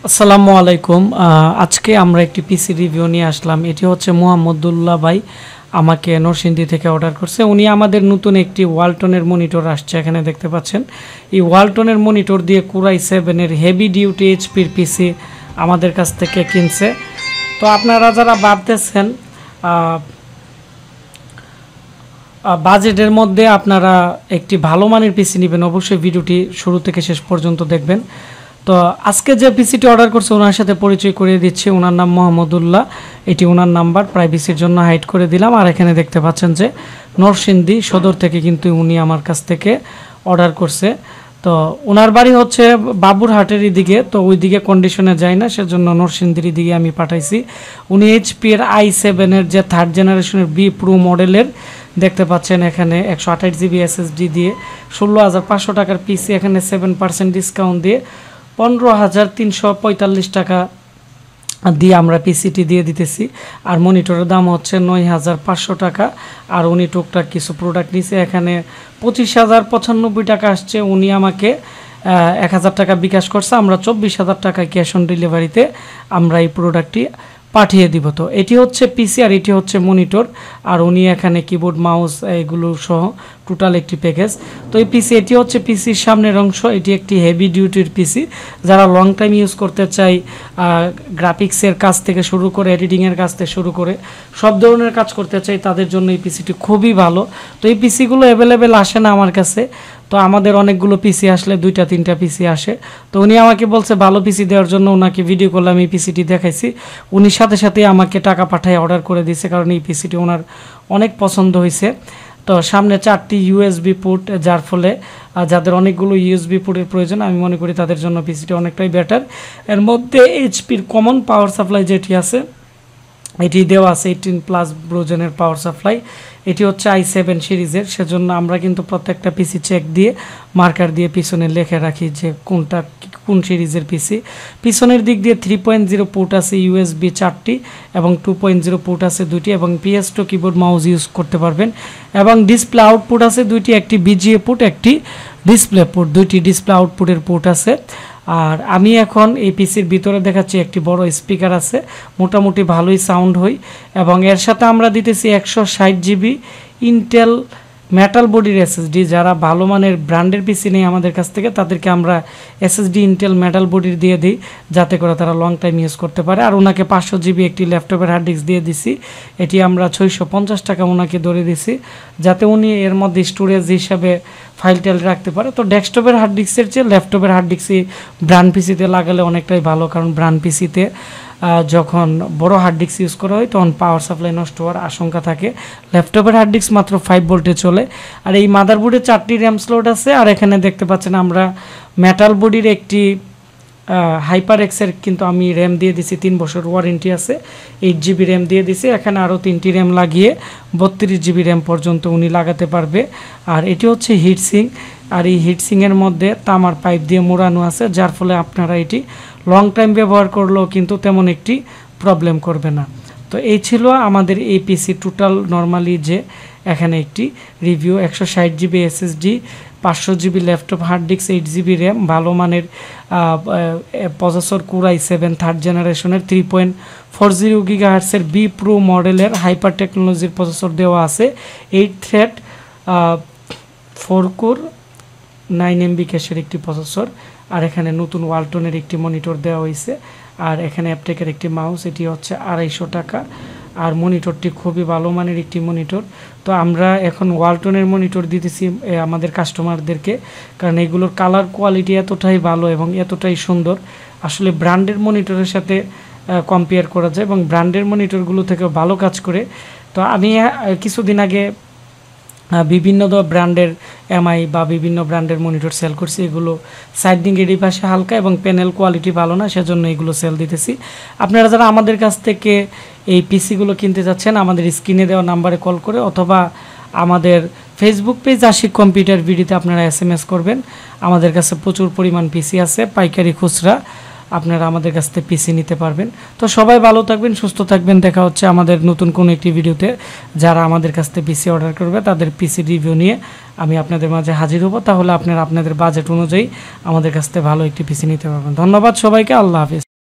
আসসালামু আলাইকুম। আজকে আমরা একটি পিসি রিভিউ নিয়ে আসলাম। এটি হচ্ছে মোহাম্মদুল্লাহ ভাই আমাকে নরসিংদী থেকে অর্ডার করছে। উনি আমাদের নতুন একটি ওয়ালটনের মনিটর আসছে, এখানে দেখতে পাচ্ছেন। এই ওয়ালটনের মনিটর দিয়ে কোরাই 7-এর হেভি ডিউটি এইচপির পিসি আমাদের কাছ থেকে কিনছে। তো আপনারা যারা ভাবতেছেন বাজেটের মধ্যে আপনারা একটি ভালো মানের পিসি নেবেন, অবশ্যই ভিডিওটি শুরু থেকে শেষ পর্যন্ত দেখবেন। তো আজকে যে পিসিটি অর্ডার করছে ওনার সাথে পরিচয় করিয়ে দিচ্ছি। ওনার নাম মোহাম্মদুল্লাহ, এটি ওনার নাম্বার, প্রাইভেসির জন্য হাইড করে দিলাম। আর এখানে দেখতে পাচ্ছেন যে নরসিংদী সদর থেকে কিন্তু উনি আমার কাছ থেকে অর্ডার করছে। তো ওনার বাড়ি হচ্ছে বাবুরহাটের দিকে, তো ওই দিকে কন্ডিশনে যায় না, সেজন্য নরসিংদীর দিকে আমি পাঠাইছি। উনি এইচপি এর i7-এর যে 3rd জেনারেশনের বি প্রো মডেলের দেখতে পাচ্ছেন, এখানে 128 জিবি এসএসডি দিয়ে 16,500 টাকার পিসি, এখানে 7% ডিসকাউন্ট দিয়ে 15,345 টাকা দিয়ে আমরা পিসিটি দিয়ে দিতেছি। আর মনিটরের দাম হচ্ছে 9,500 টাকা। আর উনি টুকটাক কিছু প্রোডাক্ট নিছে, এখানে 25,095 টাকা আসছে। উনি আমাকে 1,000 টাকা বিকাশ করছে, আমরা 24,000 টাকা ক্যাশ অন ডেলিভারিতে আমরা এই প্রোডাক্টটি পাঠিয়ে দিব। তো এটি হচ্ছে পিসি আর এটি হচ্ছে মনিটর, আর উনি এখানে কিবোর্ড মাউস এগুলো সহ টোটাল একটি প্যাকেজ। তো এই পিসি, এটি হচ্ছে পিসির সামনের অংশ। এটি একটি হেভি ডিউটির পিসি, যারা লং টাইম ইউজ করতে চাই, গ্রাফিক্সের কাজ থেকে শুরু করে এডিটিংয়ের কাজ থেকে শুরু করে সব ধরনের কাজ করতে চাই, তাদের জন্য এই পিসিটি খুবই ভালো। তো এই পিসিগুলো অ্যাভেলেবেল আসে না আমার কাছে, তো আমাদের অনেকগুলো পিসি আসলে 2-3টা পিসি আসে। তো উনি আমাকে বলছে ভালো পিসি দেওয়ার জন্য, ওনাকে ভিডিও করলে আমি এই পিসিটি দেখাইছি। উনি সাথে সাথে আমাকে টাকা পাঠায় অর্ডার করে দিয়েছে, কারণ এই পিসিটি ওনার অনেক পছন্দ হয়েছে। তো সামনে 4টি ইউএসবি পোর্ট, যার ফলে যাদের অনেকগুলো ইউএসবি পোর্টের প্রয়োজন, আমি মনে করি তাদের জন্য পিসিটি অনেকটাই বেটার। এর মধ্যে এইচপির কমন পাওয়ার সাপ্লাই যেটি আছে এটি দেওয়া আছে 18+ ব্রোজেনের পাওয়ার সাপ্লাই। এটি হচ্ছে i7 সিরিজের, সেজন্য আমরা কিন্তু প্রত্যেকটা পিসি চেক দিয়ে মার্কার দিয়ে পিছনে লিখে রাখি যে কোনটা কোন সিরিজের পিসি। পিছনের দিক দিয়ে 3.0 পোর্ট আছে ইউএসবি 4টি এবং 2.0 পোর্ট আছে 2টি, এবং PS2 কিবোর্ড মাউস ইউজ করতে পারবেন। এবং ডিসপ্লে আউটপুট আছে 2টি, একটি বিজিএ পোর্ট, একটি ডিসপ্লে পোর্ট, 2টি ডিসপ্লে আউটপুটের পোর্ট আছে। আর আমি এখন এই পিসির ভিতরে দেখাচ্ছি একটি বড় স্পিকার আছে, মোটামুটি ভালোই সাউন্ড হয়। এবং এর সাথে আমরা দিতেছি 160 জিবি ইন্টেল মেটাল বডির এসএসডি। যারা ভালো মানের ব্র্যান্ডের পিসি নেই আমাদের কাছ থেকে, তাদেরকে আমরা এসএসডি ইন্টেল মেটাল বডির দিয়ে দিই, যাতে করে তারা লং টাইম ইউজ করতে পারে। আর ওনাকে 500 জিবি একটি ল্যাপটপের হার্ড ডিস্ক দিয়ে দিছি, এটি আমরা 650 টাকা ওনাকে ধরে দিছি, যাতে উনি এর মধ্যে স্টোরেজ হিসাবে ফাইল টাইল রাখতে পারে। তো ডেস্কটপের হার্ড ডিস্কের চেয়ে ল্যাপটপের হার্ড ডিস্কই ব্র্যান্ড পিসিতে লাগালে অনেকটাই ভালো, কারণ ব্র্যান্ড পিসিতে যখন বড় হার্ড ডিস্ক ইউজ করা হয় তখন পাওয়ার সাপ্লাই নষ্ট হওয়ার আশঙ্কা থাকে। ল্যাপটপের হার্ড ডিস্ক মাত্র 5 ভোল্টে চলে। আর এই মাদারবোর্ডে 4টি র্যাম স্লট আছে। আর এখানে দেখতে পাচ্ছেন আমরা মেটাল বডির একটি হাইপার এক্সের কিন্তু আমি র্যাম দিয়ে দিছি, 3 বছর ওয়ারেন্টি আছে, 8 জিবি র্যাম দিয়ে দিছি। এখানে আরও 3টি র্যাম লাগিয়ে 32 জিবি র্যাম পর্যন্ত উনি লাগাতে পারবে। আর এটি হচ্ছে হিটসিং, আর এই হিটসিংয়ের মধ্যে তামার পাইপ দিয়ে মোড়ানো আছে, যার ফলে আপনারা এটি লং টাইম ব্যবহার করলেও কিন্তু তেমন একটি প্রবলেম করবে না। তো এই ছিল আমাদের এই পিসি টোটাল নর্মালি যে এখানে একটি review. 160 GB SSD, 500 GB laptop hard disk, 8 GB RAM, ভালো মানের প্রসেসর কোরাই 7 3rd জেনারেশনের 3.40 গিগাহার্টসের বি প্রো মডেলের হাইপার টেকনোলজির প্রসেসর দেওয়া আছে। 8 থ্রেড 4 কোর 9 MB ক্যাশের একটি প্রসেসর। আর এখানে নতুন ওয়ালটনের একটি মনিটর দেওয়া হয়েছে। আর এখানে অ্যাপটেকের একটি মাউস, এটি হচ্ছে 250 টাকা। আর মনিটরটি খুবই ভালো মানের একটি মনিটর। তো আমরা এখন ওয়ালটনের মনিটর দিতেছি আমাদের কাস্টমারদেরকে, কারণ এগুলোর কালার কোয়ালিটি এতটাই ভালো এবং এতটাই সুন্দর, আসলে ব্র্যান্ডের মনিটরের সাথে কম্পেয়ার করা যায় এবং ব্র্যান্ডের মনিটরগুলো থেকে ভালো কাজ করে। তো আমি কিছুদিন আগে বিভিন্ন ব্র্যান্ডের এমআই বা বিভিন্ন ব্র্যান্ডের মনিটর সেল করছি, এগুলো সাইডিং এর পাশে হালকা এবং প্যানেল কোয়ালিটি ভালো না, সেজন্য এগুলো সেল দিতেছি। আপনারা যারা আমাদের কাছ থেকে এই পিসিগুলো কিনতে যাচ্ছেন, আমাদের স্ক্রিনে দেওয়া নাম্বারে কল করে অথবা আমাদের ফেসবুক পেজ আশিক কম্পিউটার ভিডিওতে আপনারা SMS করবেন। আমাদের কাছে প্রচুর পরিমাণ পিসি আছে, পাইকারি খুচরা আপনারা আমাদের কাছ থেকে পিসি নিতে পারবেন। তো সবাই ভালো থাকবেন, সুস্থ থাকবেন। দেখা হচ্ছে আমাদের নতুন কোনো একটি ভিডিওতে। যারা আমাদের কাছ থেকে পিসি অর্ডার করবে তাদের পিসি রিভিউ নিয়ে আমি আপনাদের মাঝে হাজির হব। তাহলে আপনারা আপনাদের বাজেট অনুযায়ী আমাদের কাছ থেকে ভালো একটি পিসি নিতে পারবেন। ধন্যবাদ সবাইকে। আল্লাহ হাফিজ।